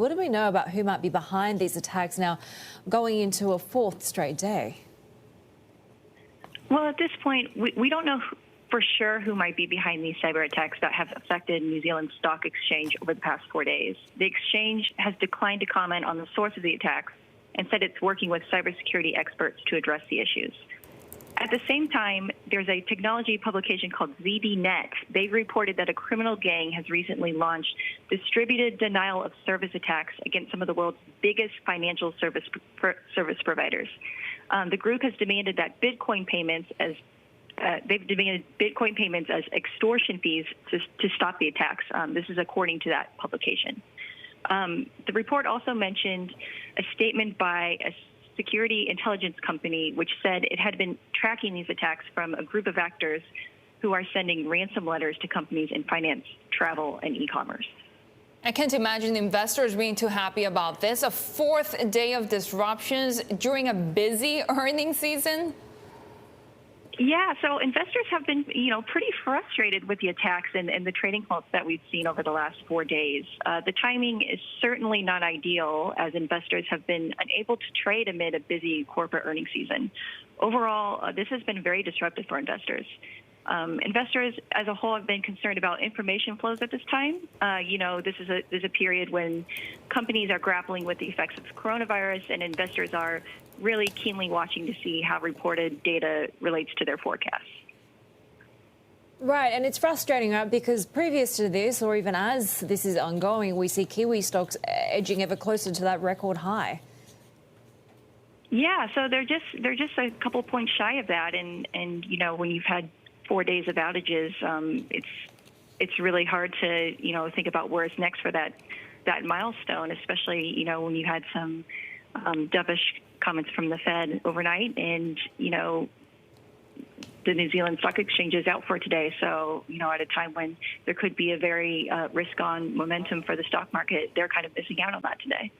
What do we know about who might be behind these attacks now, going into a fourth straight day? Well, at this point, we don't know for sure who might be behind these cyber attacks that have affected New Zealand's stock exchange over the past 4 days. The exchange has declined to comment on the source of the attacks and said it's working with cybersecurity experts to address the issues. At the same time, there's a technology publication called ZDNet. They reported that a criminal gang has recently launched distributed denial of service attacks against some of the world's biggest financial service providers. The group has demanded that Bitcoin payments as extortion fees to stop the attacks. This is according to that publication. The report also mentioned a statement by a security intelligence company which said it had been tracking these attacks from a group of actors who are sending ransom letters to companies in finance, travel, and e-commerce. I can't imagine investors being too happy about this. A fourth day of disruptions during a busy earnings season. Yeah, so investors have been, pretty frustrated with the attacks and the trading halts that we've seen over the last 4 days. The timing is certainly not ideal, as investors have been unable to trade amid a busy corporate earnings season. Overall, this has been very disruptive for investors. Investors as a whole have been concerned about information flows at this time. This is a period when companies are grappling with the effects of coronavirus, and investors are really keenly watching to see how reported data relates to their forecasts. Right, and it's frustrating, right? Because previous to this, or even as this is ongoing, we see Kiwi stocks edging ever closer to that record high. Yeah, so they're just a couple points shy of that, and when you've had 4 days of outages, it's really hard to think about where it's next for that milestone, especially when you had some dovish comments from the Fed overnight, and the New Zealand Stock Exchange is out for today. So at a time when there could be a very risk-on momentum for the stock market, they're kind of missing out on that today.